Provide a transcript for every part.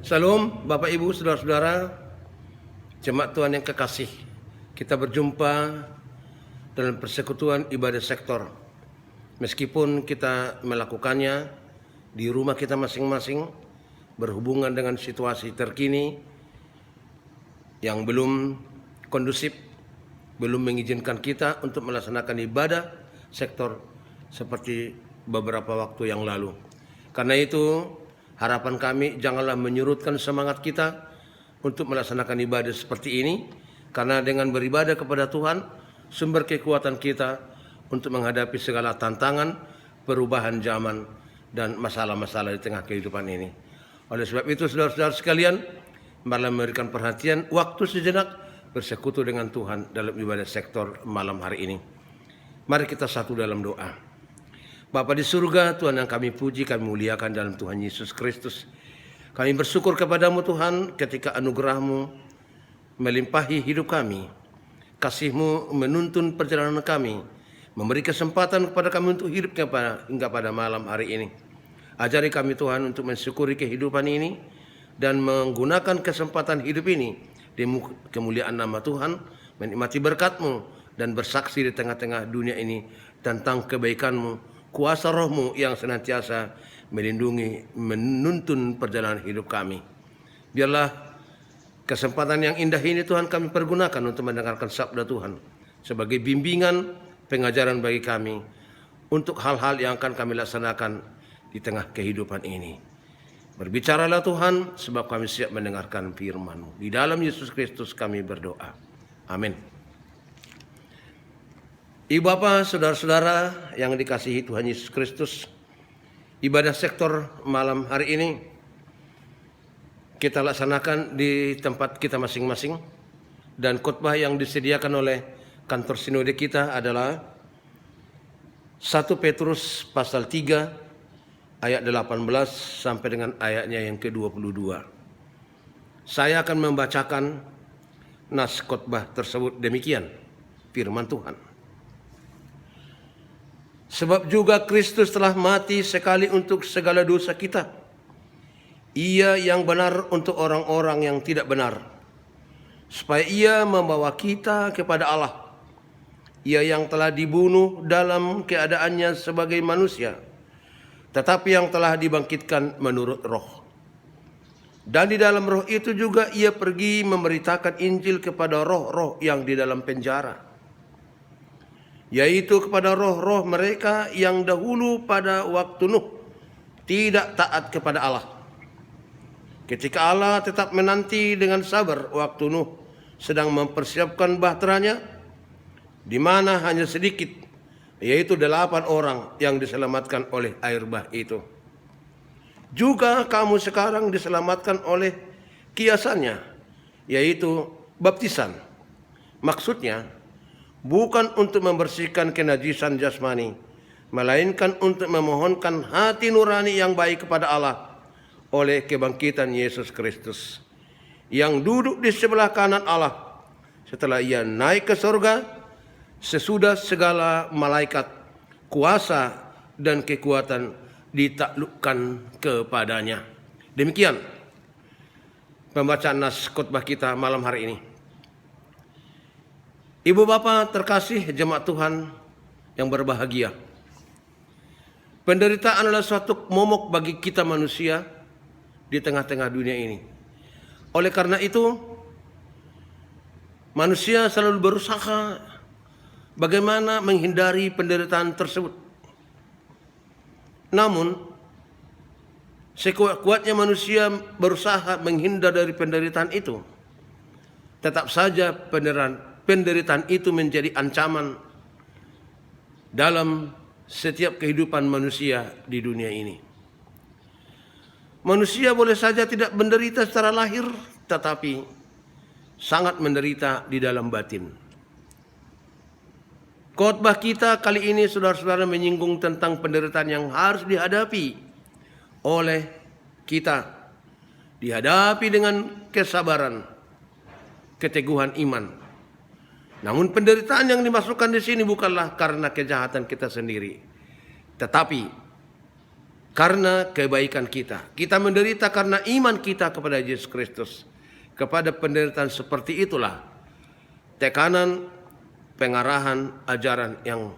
Salam Bapak Ibu, Saudara-saudara, jemaat Tuhan yang kekasih. Kita berjumpa dalam persekutuan ibadah sektor. Meskipun kita melakukannya di rumah kita masing-masing, berhubungan dengan situasi terkini yang belum kondusif, belum mengizinkan kita untuk melaksanakan ibadah sektor seperti beberapa waktu yang lalu. Karena itu, harapan kami janganlah menyurutkan semangat kita untuk melaksanakan ibadah seperti ini, karena dengan beribadah kepada Tuhan, sumber kekuatan kita untuk menghadapi segala tantangan, perubahan zaman, dan masalah-masalah di tengah kehidupan ini. Oleh sebab itu, saudara-saudara sekalian, marilah memberikan perhatian waktu sejenak bersekutu dengan Tuhan dalam ibadah sektor malam hari ini. Mari kita satu dalam doa. Bapa di surga, Tuhan yang kami puji, kami muliakan dalam Tuhan Yesus Kristus. Kami bersyukur kepadamu Tuhan ketika anugerah-Mu melimpahi hidup kami. Kasih-Mu menuntun perjalanan kami, memberi kesempatan kepada kami untuk hidup hingga pada malam hari ini. Ajari kami Tuhan untuk mensyukuri kehidupan ini dan menggunakan kesempatan hidup ini di kemuliaan nama Tuhan, menikmati berkat-Mu dan bersaksi di tengah-tengah dunia ini tentang kebaikan-Mu, kuasa Roh-Mu yang senantiasa melindungi, menuntun perjalanan hidup kami. Biarlah kesempatan yang indah ini Tuhan kami pergunakan untuk mendengarkan sabda Tuhan sebagai bimbingan, pengajaran bagi kami untuk hal-hal yang akan kami laksanakan di tengah kehidupan ini. Berbicaralah Tuhan, sebab kami siap mendengarkan firman-Mu. Di dalam Yesus Kristus kami berdoa. Amin. Ibu bapak, saudara-saudara yang dikasihi Tuhan Yesus Kristus, ibadah sektor malam hari ini kita laksanakan di tempat kita masing-masing, dan khotbah yang disediakan oleh kantor sinode kita adalah 1 Petrus pasal 3 ayat 18 sampai dengan ayatnya yang ke-22. Saya akan membacakan nas khotbah tersebut demikian, firman Tuhan. Sebab juga Kristus telah mati sekali untuk segala dosa kita. Ia yang benar untuk orang-orang yang tidak benar, supaya ia membawa kita kepada Allah. Ia yang telah dibunuh dalam keadaannya sebagai manusia, tetapi yang telah dibangkitkan menurut roh. Dan di dalam roh itu juga ia pergi memberitakan Injil kepada roh-roh yang di dalam penjara, yaitu kepada roh-roh mereka yang dahulu pada waktu Nuh tidak taat kepada Allah. Ketika Allah tetap menanti dengan sabar waktu Nuh sedang mempersiapkan bahteranya, di mana hanya sedikit, yaitu 8 orang yang diselamatkan oleh air bah itu. Juga kamu sekarang diselamatkan oleh kiasannya, yaitu baptisan. Maksudnya bukan untuk membersihkan kenajisan jasmani, melainkan untuk memohonkan hati nurani yang baik kepada Allah oleh kebangkitan Yesus Kristus, yang duduk di sebelah kanan Allah setelah ia naik ke surga, sesudah segala malaikat, kuasa dan kekuatan ditaklukkan kepadanya. Demikian pembacaan nas khotbah kita malam hari ini. Ibu bapak terkasih jemaat Tuhan yang berbahagia, penderitaan adalah suatu momok bagi kita manusia di tengah-tengah dunia ini. Oleh karena itu, manusia selalu berusaha bagaimana menghindari penderitaan tersebut. Namun, sekuat-kuatnya manusia berusaha menghindar dari penderitaan itu, tetap saja penderitaan itu menjadi ancaman dalam setiap kehidupan manusia di dunia ini. Manusia boleh saja tidak menderita secara lahir, tetapi sangat menderita di dalam batin. Khotbah kita kali ini, saudara-saudara, menyinggung tentang penderitaan yang harus dihadapi oleh kita. Dihadapi dengan kesabaran, keteguhan iman. Namun penderitaan yang dimasukkan di sini bukanlah karena kejahatan kita sendiri, tetapi karena kebaikan kita. Kita menderita karena iman kita kepada Yesus Kristus. Kepada penderitaan seperti itulah tekanan, pengarahan, ajaran yang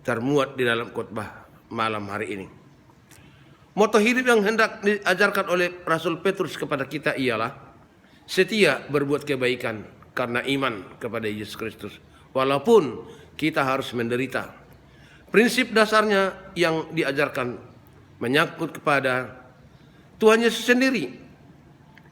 termuat di dalam khotbah malam hari ini. Moto hidup yang hendak diajarkan oleh Rasul Petrus kepada kita ialah setia berbuat kebaikan karena iman kepada Yesus Kristus, walaupun kita harus menderita. Prinsip dasarnya yang diajarkan menyangkut kepada Tuhan Yesus sendiri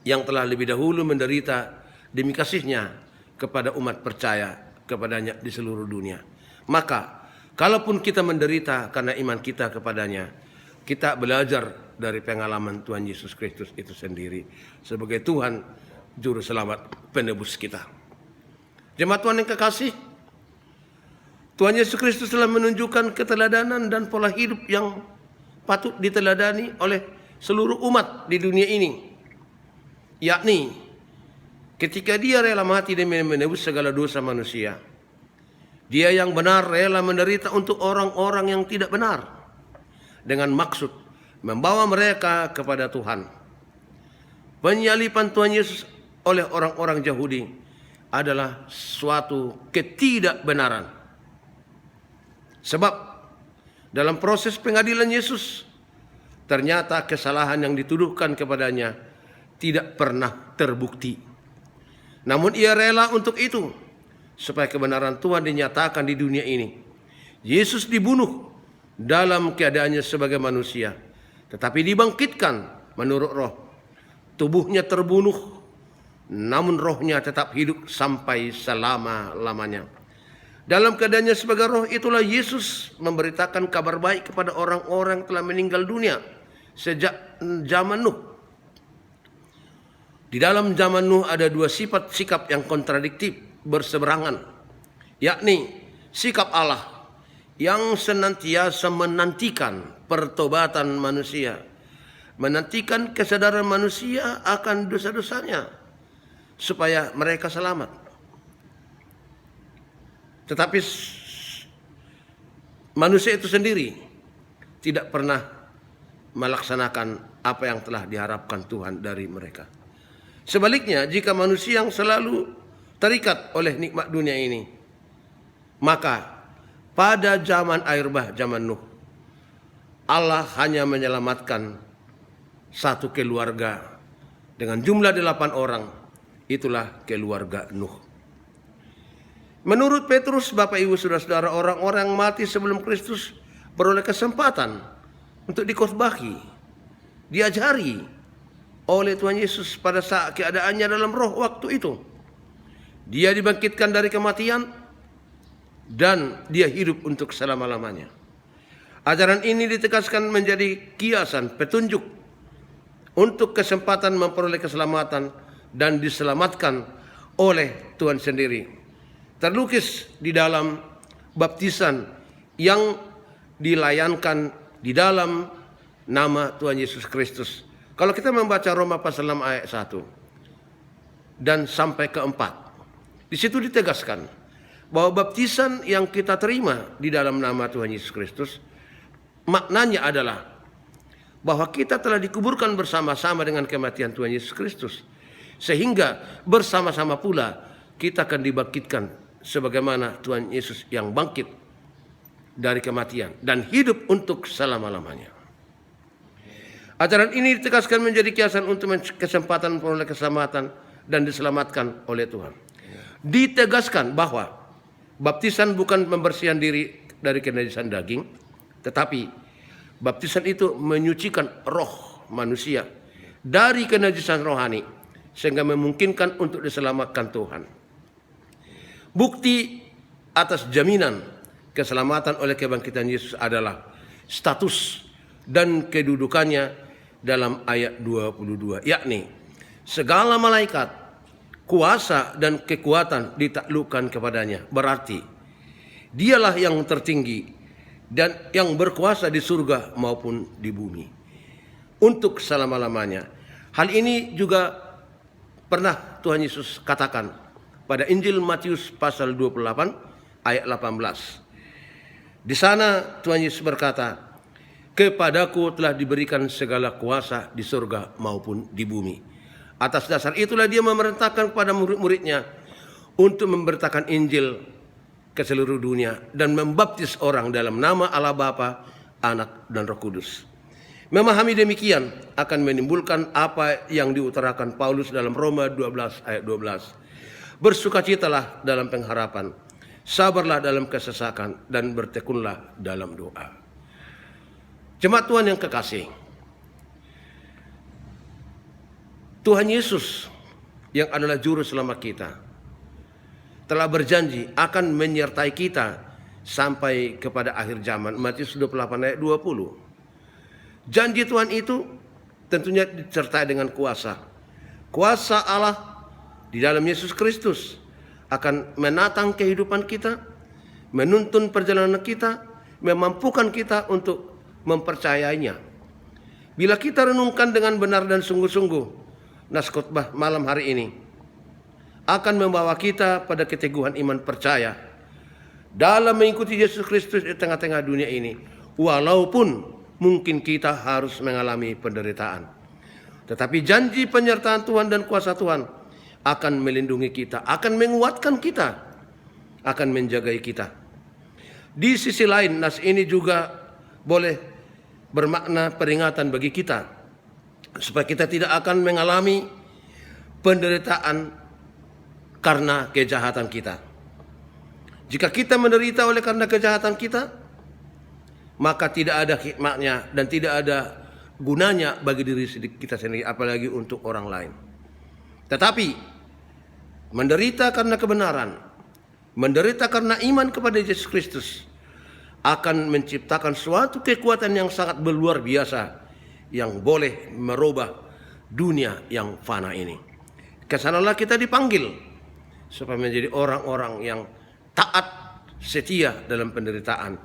yang telah lebih dahulu menderita demi kasih-Nya kepada umat percaya kepadanya di seluruh dunia. Maka, kalaupun kita menderita karena iman kita kepadanya, kita belajar dari pengalaman Tuhan Yesus Kristus itu sendiri sebagai Tuhan Juru Selamat penebus kita. Jemaat Tuhan yang kekasih, Tuhan Yesus Kristus telah menunjukkan keteladanan dan pola hidup yang patut diteladani oleh seluruh umat di dunia ini, yakni ketika Dia rela mati demi menebus segala dosa manusia. Dia yang benar rela menderita untuk orang-orang yang tidak benar dengan maksud membawa mereka kepada Tuhan. Penyaliban Tuhan Yesus oleh orang-orang Yahudi adalah suatu ketidakbenaran. Sebab dalam proses pengadilan Yesus, ternyata kesalahan yang dituduhkan kepadanya tidak pernah terbukti. Namun Ia rela untuk itu, supaya kebenaran Tuhan dinyatakan di dunia ini. Yesus dibunuh dalam keadaannya sebagai manusia, tetapi dibangkitkan menurut roh. Tubuhnya terbunuh, namun rohnya tetap hidup sampai selama-lamanya. Dalam keadaannya sebagai roh itulah Yesus memberitakan kabar baik kepada orang-orang yang telah meninggal dunia sejak zaman Nuh. Di dalam zaman Nuh ada dua sifat sikap yang kontradiktif berseberangan, yakni sikap Allah yang senantiasa menantikan pertobatan manusia, menantikan kesadaran manusia akan dosa-dosanya supaya mereka selamat. Tetapi manusia itu sendiri tidak pernah melaksanakan apa yang telah diharapkan Tuhan dari mereka. Sebaliknya, jika manusia yang selalu terikat oleh nikmat dunia ini, maka pada zaman air bah, zaman Nuh, Allah hanya menyelamatkan satu keluarga dengan jumlah 8 orang. Itulah keluarga Nuh. Menurut Petrus, Bapak Ibu Saudara-saudara, orang-orang yang mati sebelum Kristus beroleh kesempatan untuk dikhotbahi, diajari oleh Tuhan Yesus pada saat keadaannya dalam roh waktu itu. Dia dibangkitkan dari kematian dan Dia hidup untuk selama-lamanya. Ajaran ini ditegaskan menjadi kiasan, petunjuk untuk kesempatan memperoleh keselamatan dan diselamatkan oleh Tuhan sendiri. Terlukis di dalam baptisan yang dilayankan di dalam nama Tuhan Yesus Kristus. Kalau kita membaca Roma pasal 6 ayat 1 dan sampai ke 4, di situ ditegaskan bahwa baptisan yang kita terima di dalam nama Tuhan Yesus Kristus, maknanya adalah bahwa kita telah dikuburkan bersama-sama dengan kematian Tuhan Yesus Kristus, sehingga bersama-sama pula kita akan dibangkitkan sebagaimana Tuhan Yesus yang bangkit dari kematian dan hidup untuk selama-lamanya. Ajaran ini ditegaskan menjadi kiasan untuk kesempatan memperoleh keselamatan dan diselamatkan oleh Tuhan. Ditegaskan bahwa baptisan bukan pembersihan diri dari kenajisan daging, tetapi baptisan itu menyucikan roh manusia dari kenajisan rohani sehingga memungkinkan untuk diselamatkan Tuhan. Bukti atas jaminan keselamatan oleh kebangkitan Yesus adalah status dan kedudukannya dalam ayat 22, yakni segala malaikat, kuasa dan kekuatan ditaklukkan kepadanya. Berarti Dialah yang tertinggi dan yang berkuasa di surga maupun di bumi untuk selama-lamanya. Hal ini juga pernah Tuhan Yesus katakan pada Injil Matius pasal 28 ayat 18. Di sana Tuhan Yesus berkata, kepadaku telah diberikan segala kuasa di surga maupun di bumi. Atas dasar itulah dia memerintahkan kepada murid-muridnya untuk memberitakan Injil ke seluruh dunia dan membaptis orang dalam nama Allah Bapa, Anak, dan Roh Kudus. Memahami demikian akan menimbulkan apa yang diutarakan Paulus dalam Roma 12 ayat 12. Bersukacitalah dalam pengharapan, sabarlah dalam kesesakan, dan bertekunlah dalam doa. Jemaat Tuhan yang kekasih, Tuhan Yesus yang adalah juru selamat kita telah berjanji akan menyertai kita sampai kepada akhir zaman. Matius 28 ayat 20. Janji Tuhan itu tentunya disertai dengan kuasa. Kuasa Allah di dalam Yesus Kristus akan menatang kehidupan kita, menuntun perjalanan kita, memampukan kita untuk mempercayainya. Bila kita renungkan dengan benar dan sungguh-sungguh, nas khotbah malam hari ini akan membawa kita pada keteguhan iman percaya dalam mengikuti Yesus Kristus di tengah-tengah dunia ini, walaupun mungkin kita harus mengalami penderitaan. Tetapi janji penyertaan Tuhan dan kuasa Tuhan akan melindungi kita, akan menguatkan kita, akan menjagai kita. Di sisi lain, nas ini juga boleh bermakna peringatan bagi kita, supaya kita tidak akan mengalami penderitaan karena kejahatan kita. Jika kita menderita oleh karena kejahatan kita, maka tidak ada hikmahnya dan tidak ada gunanya bagi diri kita sendiri, apalagi untuk orang lain. Tetapi menderita karena kebenaran, menderita karena iman kepada Yesus Kristus akan menciptakan suatu kekuatan yang sangat luar biasa yang boleh merubah dunia yang fana ini. Kesanalah kita dipanggil supaya menjadi orang-orang yang taat, setia dalam penderitaan.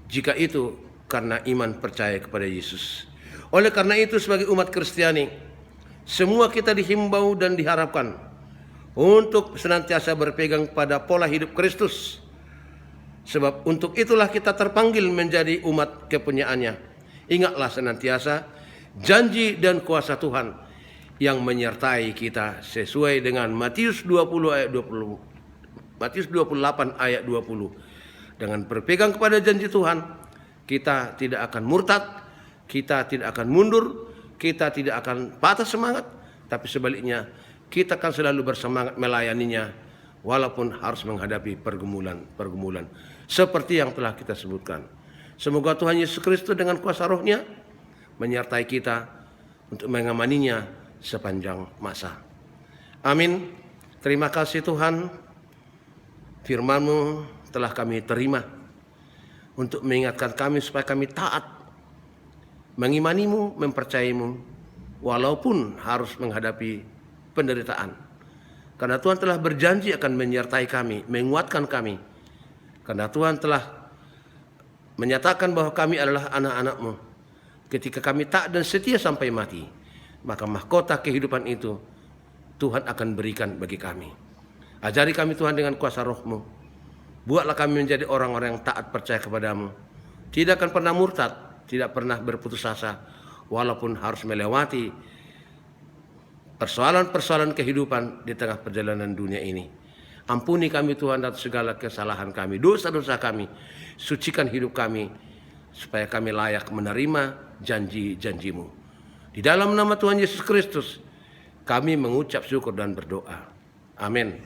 Jika itu karena iman percaya kepada Yesus. Oleh karena itu sebagai umat Kristiani, semua kita dihimbau dan diharapkan untuk senantiasa berpegang pada pola hidup Kristus. Sebab untuk itulah kita terpanggil menjadi umat kepunyaannya. Ingatlah senantiasa janji dan kuasa Tuhan yang menyertai kita sesuai dengan Matius 28 ayat 20. Dengan berpegang kepada janji Tuhan, kita tidak akan murtad, kita tidak akan mundur, kita tidak akan patah semangat, tapi sebaliknya kita akan selalu bersemangat melayaninya walaupun harus menghadapi pergumulan seperti yang telah kita sebutkan. Semoga Tuhan Yesus Kristus dengan kuasa Roh-Nya menyertai kita untuk mengamaninya sepanjang masa. Amin. Terima kasih Tuhan, firman-Mu telah kami terima untuk mengingatkan kami supaya kami taat, mengimani-Mu, mempercayai-Mu, walaupun harus menghadapi penderitaan. Karena Tuhan telah berjanji akan menyertai kami, menguatkan kami. Karena Tuhan telah menyatakan bahwa kami adalah anak-anak-Mu. Ketika kami taat dan setia sampai mati, maka mahkota kehidupan itu Tuhan akan berikan bagi kami. Ajari kami Tuhan dengan kuasa Roh-Mu. Buatlah kami menjadi orang-orang yang taat percaya kepada-Mu. Tidak akan pernah murtad, tidak pernah berputus asa, walaupun harus melewati persoalan-persoalan kehidupan di tengah perjalanan dunia ini. Ampuni kami Tuhan atas segala kesalahan kami, dosa-dosa kami. Sucikan hidup kami, supaya kami layak menerima janji-janji-Mu. Di dalam nama Tuhan Yesus Kristus, kami mengucap syukur dan berdoa. Amin.